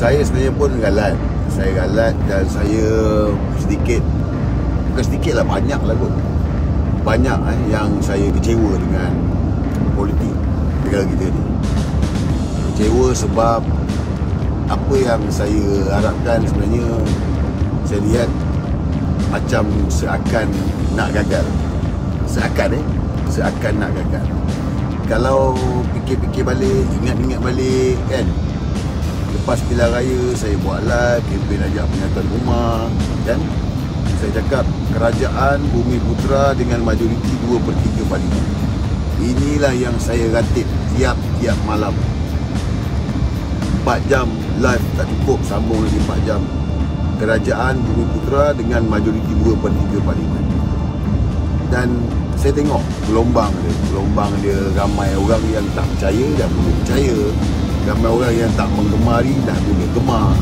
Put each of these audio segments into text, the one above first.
Saya sebenarnya pun galat. Saya galat dan saya sedikit, bukan sedikit lah, banyak lah kot. Banyak yang saya kecewa dengan politik negara kita ni. Kecewa sebab apa yang saya harapkan sebenarnya, saya lihat macam seakan nak gagal. Seakan nak gagal. Kalau fikir-fikir balik, ingat-ingat balik kan, lepas pilihan raya saya buat live kempen ajak penyatuan rumah kan. Saya cakap kerajaan Bumi Putra dengan majoriti 2/3 parlimen. Inilah yang saya ratib tiap-tiap malam. 4 jam live tak cukup, sambung lagi 4 jam. Kerajaan Bumi Putra dengan majoriti 2/3 parlimen. Dan saya tengok gelombang dia ramai orang yang tak percaya dan mula percaya, ramai orang yang tak menggemari dan mula gemar.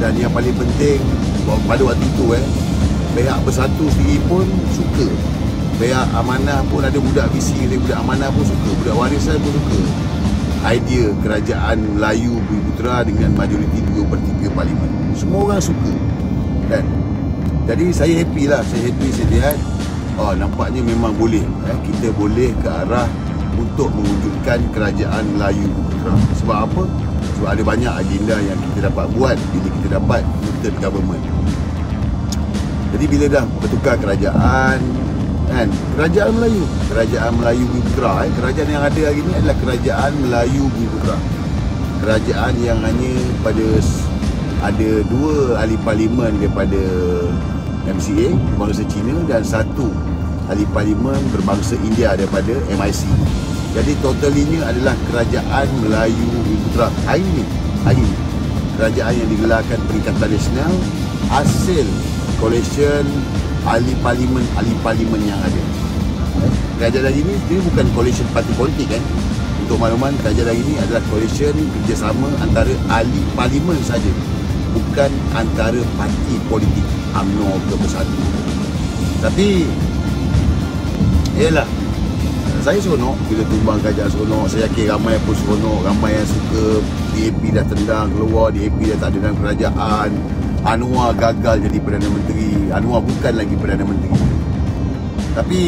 Dan yang paling penting pada waktu itu pihak Bersatu sendiri pun suka. Pihak Amanah pun ada budak visi, ada budak Amanah pun suka, budak Warisan pun suka idea kerajaan Melayu Bumi Putra dengan majoriti 2/3 parlimen. Semua orang suka kan. Jadi saya happy lah. Saya lihat nampaknya memang boleh kita boleh ke arah untuk mewujudkan kerajaan Melayu Bumi Putra. Sebab apa? Sebab ada banyak agenda yang kita dapat buat bila kita dapat third government. Jadi bila dah bertukar kerajaan kan, kerajaan Melayu Bumi Putra, kerajaan yang ada hari ni adalah kerajaan Melayu Bumi Putra. Kerajaan yang hanya ada 2 ahli parlimen daripada MCA berbangsa Cina dan 1 ahli parlimen berbangsa India daripada MIC. Jadi totalinya adalah kerajaan Melayu Bumi Putra hari ni. Kerajaan yang digelarkan Perikatan Nasional hasil coalition ahli parlimen yang ada. Kerajaan hari ni dia bukan coalition parti politik kan. Untuk makluman, kerajaan hari ni adalah coalition kerjasama antara ahli parlimen saja, bukan antara parti politik UMNO ke Bersatu. Tapi yalah, saya seronok bila tumbang kerajaan seronok. Saya yakin ramai pun seronok, ramai yang suka. DAP dah tendang keluar, DAP dah tak ada dalam kerajaan. Anwar gagal jadi Perdana Menteri. Anwar bukan lagi Perdana Menteri. Tapi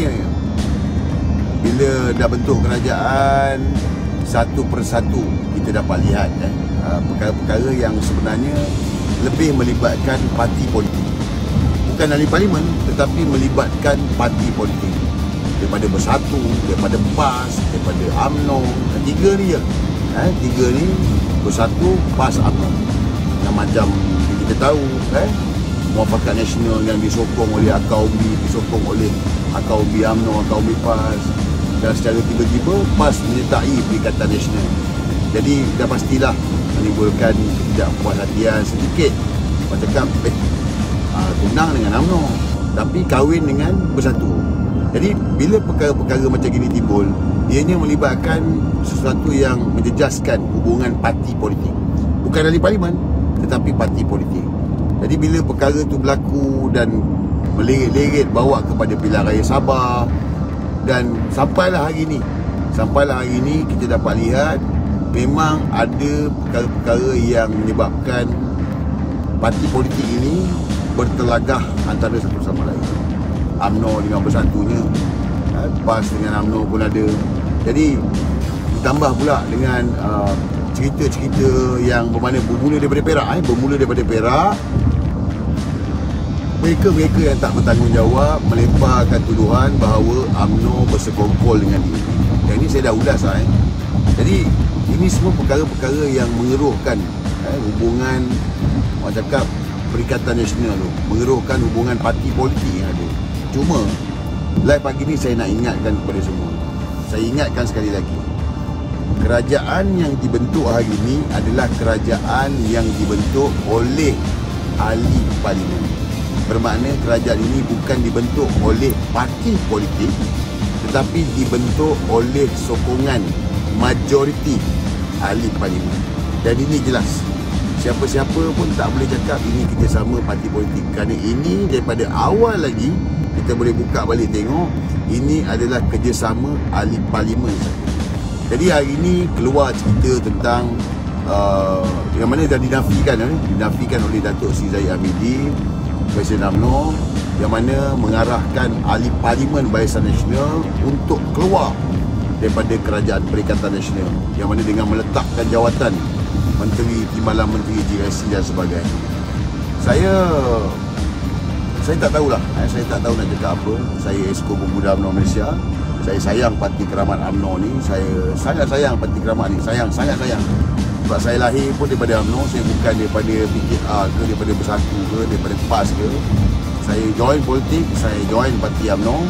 bila dah bentuk kerajaan, satu persatu kita dapat lihat perkara-perkara yang sebenarnya lebih melibatkan parti politik. Bukan ahli parlimen, tetapi melibatkan parti politik. Daripada Bersatu, daripada PAS, daripada UMNO. Tiga ni je. Tiga ni, Bersatu, PAS, UMNO. Yang macam kita tahu Muafakat Nasional yang disokong oleh Akaubi, disokong oleh Akaubi UMNO, Akaubi PAS. Dan secara tiba-tiba PAS menyertai Perikatan Nasional. Jadi dah pastilah menimbulkan ketidakpuashatian sedikit. Orang cakap tunang dengan UMNO tapi kahwin dengan Bersatu. Jadi bila perkara-perkara macam gini timbul, ianya melibatkan sesuatu yang menjejaskan hubungan parti politik. Bukan ahli parlimen, tetapi parti politik. Jadi bila perkara tu berlaku dan meleret-leret bawa kepada pilihan raya Sabah, dan sampailah hari ni kita dapat lihat memang ada perkara-perkara yang menyebabkan parti politik ini bertelagah antara satu sama lain. UMNO dengan Bersatunya, PAS dengan UMNO pun ada. Jadi ditambah pula dengan cerita-cerita yang bermakna bermula daripada Perak. Mereka yang tak bertanggungjawab melemparkan tuduhan bahawa UMNO bersekongkol dengan dia. Yang ini saya dah ulas Jadi ini semua perkara-perkara yang mengeruhkan hubungan, orang cakap, Perikatan Nasional tu, mengeruhkan hubungan parti politik yang ada. Cuma live pagi ni saya nak ingatkan kepada semua. Saya ingatkan sekali lagi, kerajaan yang dibentuk hari ini adalah kerajaan yang dibentuk oleh ahli parlimen. Bermakna kerajaan ini bukan dibentuk oleh parti politik, tetapi dibentuk oleh sokongan majoriti ahli parlimen. Dan ini jelas, siapa-siapa pun tak boleh cakap ini kerjasama parti politik, kerana ini daripada awal lagi kita boleh buka balik tengok, ini adalah kerjasama ahli parlimen saja. Jadi hari ini keluar cerita tentang yang mana dah dinafikan oleh Datuk Seri Zahid Hamidi, Presiden UMNO, yang mana mengarahkan ahli Parlimen Barisan Nasional untuk keluar daripada Kerajaan Perikatan Nasional, yang mana dengan meletakkan jawatan Menteri Timbalan, Menteri GRC dan sebagainya. Saya tak tahulah, saya tak tahu nak cakap apa. Saya Esko Pemuda UMNO Malaysia. Saya sayang Parti Keramat UMNO ni. Saya sangat sayang Parti Keramat ni. Sangat sayang. Sebab saya lahir pun daripada UMNO. Saya bukan daripada PKR ke, daripada Bersatu ke, daripada PAS ke. Saya join politik, saya join Parti UMNO.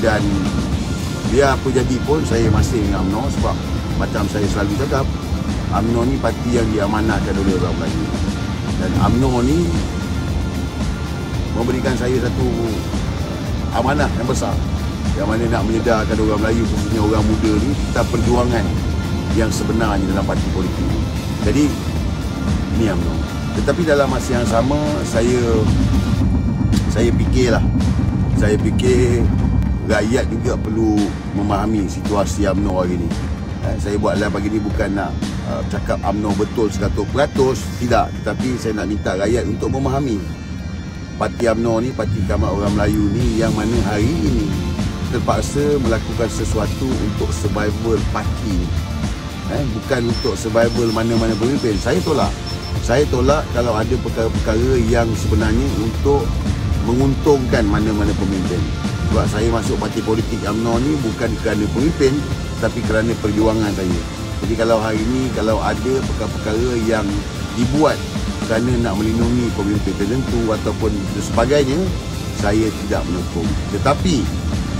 Dan biar apa jadi pun, saya masih dengan UMNO. Sebab macam saya selalu cakap, UMNO ni parti yang diamanahkan oleh orang Melayu. Dan UMNO ni memberikan saya satu amanah yang besar, yang mana nak menyedarkan orang Melayu, khususnya orang muda ni, tentang perjuangan yang sebenarnya dalam parti politik. Jadi ni UMNO. Tetapi dalam masa yang sama, saya fikir rakyat juga perlu memahami situasi UMNO hari ni. Saya buat live pagi ni bukan nak cakap UMNO betul 100%, tidak. Tetapi saya nak minta rakyat untuk memahami Parti UMNO ni, Parti Keramat Orang Melayu ni, yang mana hari ini terpaksa melakukan sesuatu untuk survival parti ni. Bukan untuk survival mana-mana pemimpin. Saya tolak kalau ada perkara-perkara yang sebenarnya untuk menguntungkan mana-mana pemimpin. Sebab saya masuk parti politik UMNO ni bukan kerana pemimpin, tapi kerana perjuangan saya. Jadi kalau hari ini, kalau ada perkara-perkara yang dibuat kerana nak melindungi pemimpin tertentu ataupun sebagainya, saya tidak menyokong. Tetapi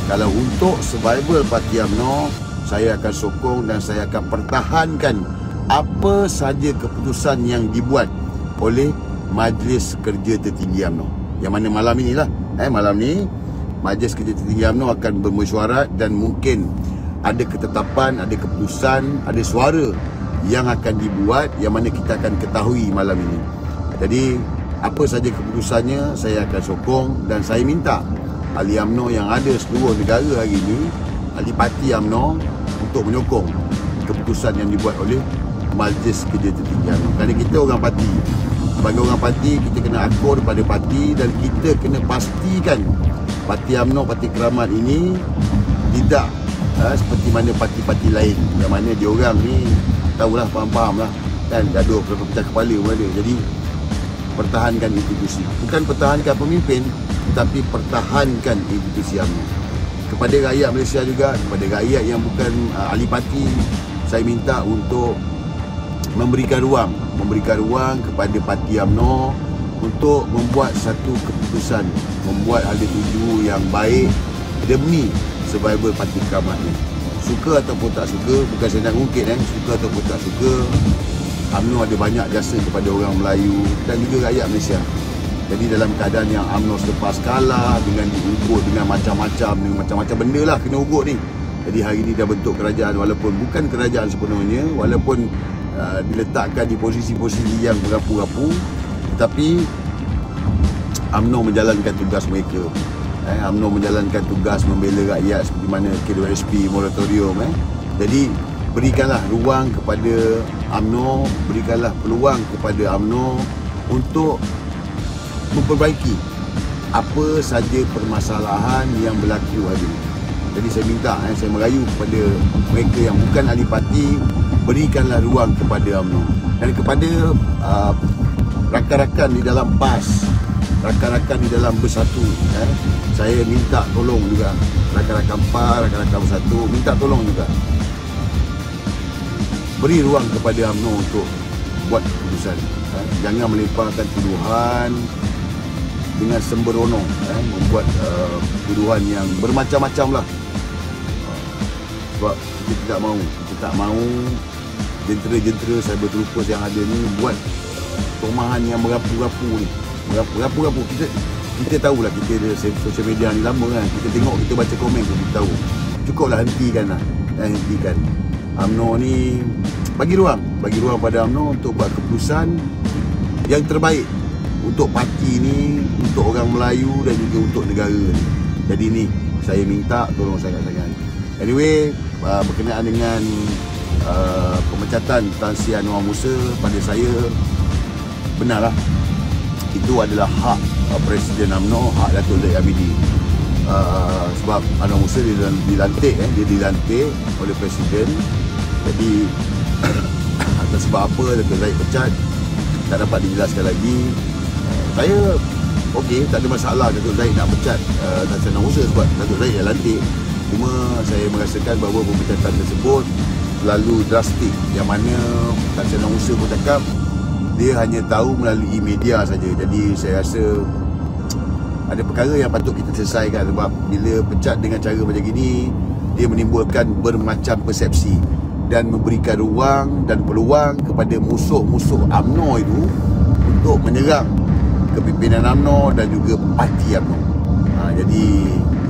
kalau untuk survival Parti UMNO, saya akan sokong dan saya akan pertahankan apa saja keputusan yang dibuat oleh Majlis Kerja Tertinggi UMNO. Yang mana malam inilah, malam ni Majlis Kerja Tertinggi UMNO akan bermesyuarat dan mungkin ada ketetapan, ada keputusan, ada suara yang akan dibuat, yang mana kita akan ketahui malam ini. Jadi apa saja keputusannya, saya akan sokong. Dan saya minta ahli UMNO yang ada seluruh negara hari ini, ahli parti UMNO, untuk menyokong keputusan yang dibuat oleh Majlis Kerja Tertinggi UMNO. Kerana kita orang parti, sebagai orang parti, kita kena akur pada parti, dan kita kena pastikan Parti UMNO, Parti Keramat ini tidak seperti mana parti-parti lain, yang mana diorang ni tahulah, faham-faham lah kan, gaduh pecah kepala pun ada. Jadi pertahankan institusi, bukan pertahankan pemimpin, tetapi pertahankan institusi UMNO. Kepada rakyat Malaysia juga, kepada rakyat yang bukan ahli parti, saya minta untuk memberikan ruang kepada Parti UMNO untuk membuat satu keputusan, membuat ada tuju yang baik demi survival Parti Keramat ni. Suka ataupun tak suka, bukan saya nak ngungkit suka ataupun tak suka, UMNO ada banyak jasa kepada orang Melayu dan juga rakyat Malaysia. Jadi dalam keadaan yang UMNO selepas kalah, dengan diugut dengan macam-macam benda lah kena ugut ni. Jadi hari ni dah bentuk kerajaan, walaupun bukan kerajaan sepenuhnya, walaupun diletakkan di posisi-posisi yang berapu-rapu, tetapi UMNO menjalankan tugas mereka. UMNO menjalankan tugas membela rakyat seperti mana KWSP, moratorium. Jadi berikanlah ruang kepada UMNO, berikanlah peluang kepada UMNO untuk memperbaiki apa saja permasalahan yang berlaku hari ini. Jadi saya minta, saya merayu kepada mereka yang bukan ahli parti, berikanlah ruang kepada UMNO. Dan kepada rakan-rakan di dalam PAS, rakan-rakan di dalam Bersatu, saya minta tolong juga. Rakan-rakan PAS, rakan-rakan Bersatu, minta tolong juga. Beri ruang kepada UMNO untuk buat keputusan. Jangan melemparkan tuduhan dengan sembrono, membuat tuduhan yang bermacam-macam lah. Sebab kita tak mahu jentera-jentera cyber troopers yang ada ni buat perumahan yang merapu-rapu ni. Merapu-rapu. Kita tahulah, kita ada social media ni lama kan. Kita tengok, kita baca komen pun kita tahu. Cukuplah, hentikan lah. Hentikan. UMNO ni bagi ruang pada UMNO untuk buat keputusan yang terbaik untuk parti ni, untuk orang Melayu dan juga untuk negara ni. Jadi ni saya minta tolong sangat-sangat. Anyway, berkenaan dengan pemecatan Tan Sri Anwar Musa pada saya benarlah. Itu adalah hak Presiden UMNO, hak Datuk Zahid Hamidi. Sebab Anwar Musa dilantik oleh Presiden. Jadi atas sebab apa Datuk Zahid pecat tak dapat dijelaskan lagi. Saya okey, tak ada masalah Datuk Zahid nak pecat Tan Sri Anwar Musa sebab Datuk Zahid yang lantik. Cuma saya merasakan bahawa pemecatan tersebut terlalu drastik, yang mana Tan Sri Anwar Musa pun cakap dia hanya tahu melalui media saja. Jadi saya rasa ada perkara yang patut kita selesaikan, sebab bila pecat dengan cara macam gini, dia menimbulkan bermacam persepsi dan memberikan ruang dan peluang kepada musuh-musuh UMNO itu untuk menyerang kepimpinan UMNO dan juga parti UMNO. Jadi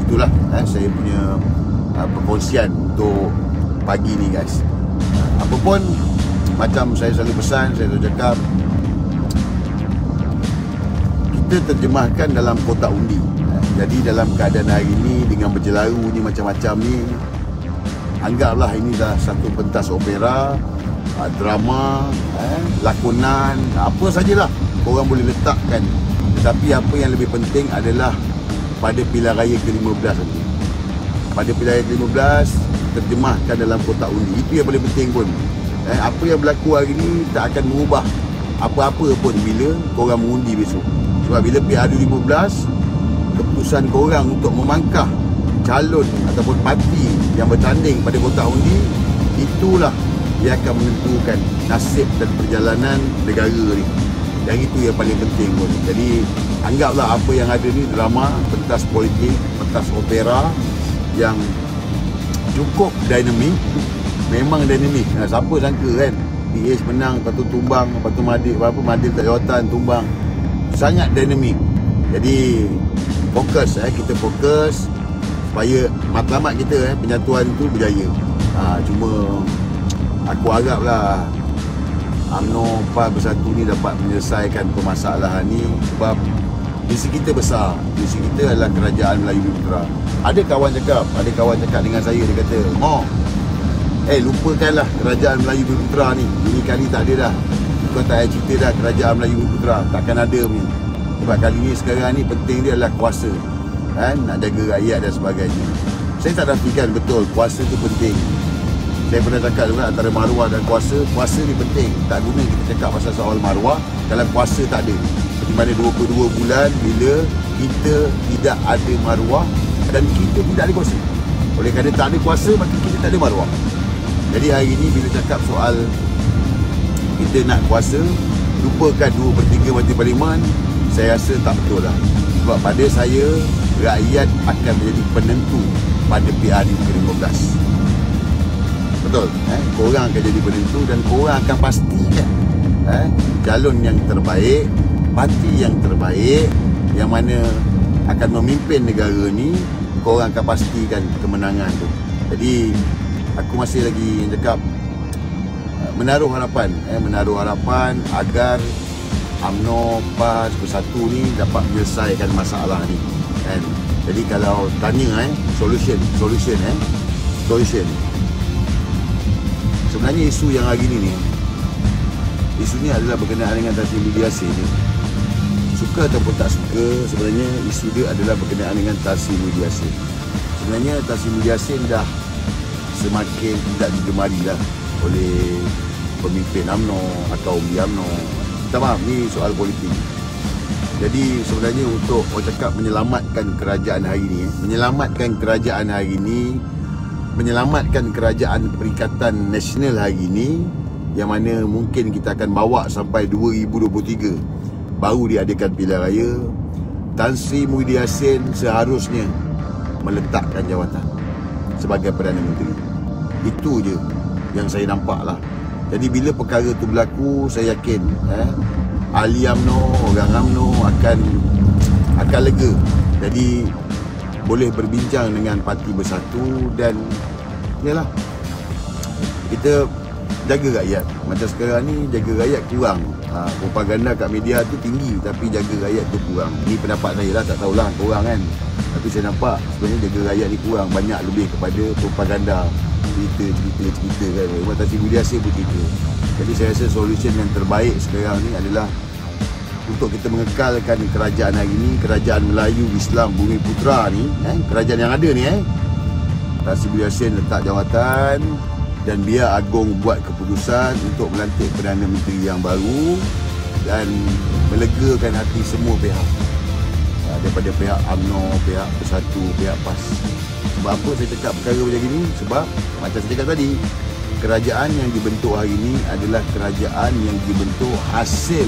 itulah saya punya perkongsian untuk pagi ni guys. Apapun, macam saya selalu pesan, saya selalu cakap, kita terjemahkan dalam kotak undi. Jadi dalam keadaan hari ini dengan berjelaru ni macam-macam ni, anggaplah ini dah satu pentas opera, drama, lakonan, apa sajalah korang boleh letakkan. Tetapi apa yang lebih penting adalah pada pilihan raya ke-15 nanti. Pada pilihan raya ke-15, terjemahkan dalam kotak undi. Itu yang paling penting pun. Apa yang berlaku hari ni tak akan mengubah apa-apa pun bila korang mengundi besok. Sebab bila PRU 15, keputusan korang untuk memangkah calon ataupun parti yang bertanding pada kotak undi, itulah yang akan menentukan nasib dan perjalanan negara ni. Dan itu yang paling penting pun. Jadi anggaplah apa yang ada ni drama, pentas politik, pentas opera yang cukup dinamik. Memang dinamik. Siapa sangka kan PH menang, lepas tu tumbang, lepas tu Madil tak jawatan, tumbang. Sangat dinamik. Jadi fokus, kita fokus supaya matlamat kita, penyatuan itu berjaya. Cuma aku haraplah UMNO PAS Bersatu ni dapat menyelesaikan permasalahan ni, sebab misi kita besar. Misi kita adalah kerajaan Melayu Bumi. Ada kawan cakap dengan saya, dia kata, lupakanlah kerajaan Melayu Bumi Putera ni. Ini kali tak ada dah. Kau tak payah cerita dah kerajaan Melayu Bumi Putera. Takkan ada punya. Sebab kali ni sekarang ni penting dia adalah kuasa. Nak jaga rakyat dan sebagainya. Saya tak nafikan betul kuasa tu penting. Saya pernah cakap juga antara maruah dan kuasa. Kuasa ni penting. Tak guna kita cakap pasal soal maruah kalau kuasa tak ada. Seperti mana 22 bulan bila kita tidak ada maruah dan kita tidak ada kuasa. Oleh kerana tak ada kuasa, maka kita tak ada maruah. Jadi hari ini bila cakap soal kita nak kuasa, lupakan 2/3 majlis parlimen, saya rasa tak betul lah. Sebab pada saya, rakyat akan menjadi penentu pada PRU ke-15. Betul? Korang akan jadi penentu dan korang akan pastikan calon yang terbaik, parti yang terbaik, yang mana akan memimpin negara ni. Korang akan pastikan kemenangan tu. Jadi aku masih lagi cakap menaruh harapan agar UMNO PAS Bersatu ni dapat menyelesaikan masalah ni kan. Jadi kalau tanya solution sebenarnya isu yang hari ni isu ni adalah berkenaan dengan Tan Sri Muhyiddin Yassin ni. Suka ataupun tak suka, sebenarnya isu dia adalah berkenaan dengan Tan Sri Muhyiddin Yassin. Sebenarnya Tan Sri Muhyiddin Yassin dah semakin tidak digemari lah oleh pemimpin UMNO atau umbi UMNO. Minta maaf, ni soal politik. Jadi sebenarnya untuk orang cakap menyelamatkan kerajaan kerajaan Perikatan Nasional hari ini, yang mana mungkin kita akan bawa sampai 2023 baru diadakan pilihan raya, Tan Sri Muhyiddin Yassin seharusnya meletakkan jawatan sebagai Perdana Menteri. Itu je yang saya nampak lah. Jadi bila perkara tu berlaku, saya yakin ahli UMNO, orang UMNO akan lega. Jadi boleh berbincang dengan Parti Bersatu dan yalah, kita jaga rakyat. Macam sekarang ni jaga rakyat kurang. Propaganda kat media tu tinggi tapi jaga rakyat tu kurang. Ni pendapat saya lah, tak tahulah korang kan. Tapi saya nampak sebenarnya jaga rakyat ni kurang, banyak lebih kepada propaganda cerita kan. Buat Tan Sri Mulyassin pun cerita. Jadi saya rasa solution yang terbaik sekarang ni adalah untuk kita mengekalkan kerajaan hari ni, kerajaan Melayu Islam Bumi Putra ni, kerajaan yang ada ni, Tan Sri Mulyassin letak jawatan dan biar Agong buat keputusan untuk melantik Perdana Menteri yang baru dan melegakan hati semua pihak, daripada pihak UMNO, pihak Bersatu, pihak PAS. Sebab apa saya cakap perkara macam ni? Sebab macam saya cakap tadi, kerajaan yang dibentuk hari ini adalah kerajaan yang dibentuk hasil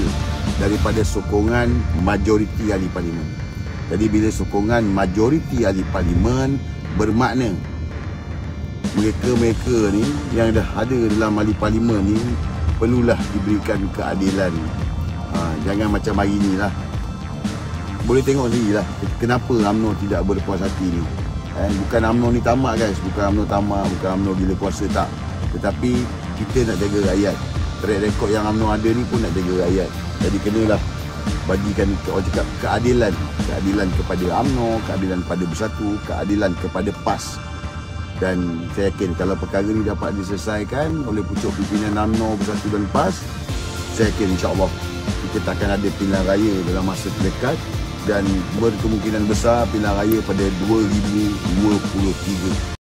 daripada sokongan majoriti ahli parlimen. Jadi bila sokongan majoriti ahli parlimen, bermakna mereka-mereka ni yang dah ada dalam ahli parlimen ni perlulah diberikan keadilan. Jangan macam hari ni lah. Boleh tengok sendiri lah kenapa UMNO tidak berpuas hati ni. Bukan UMNO ni tamak guys, bukan UMNO tamak, bukan UMNO gila kuasa, tak. Tetapi kita nak jaga rakyat. Track record yang UMNO ada ni pun nak jaga rakyat. Jadi kenalah bagikan, orang cakap, keadilan. Keadilan kepada UMNO, keadilan kepada Bersatu, keadilan kepada PAS. Dan saya yakin kalau perkara ni dapat diselesaikan oleh pucuk pimpinan UMNO, Bersatu dan PAS, saya yakin insya-Allah kita takkan ada pilihan raya dalam masa terdekat dan berkemungkinan besar pilihan raya pada 2023.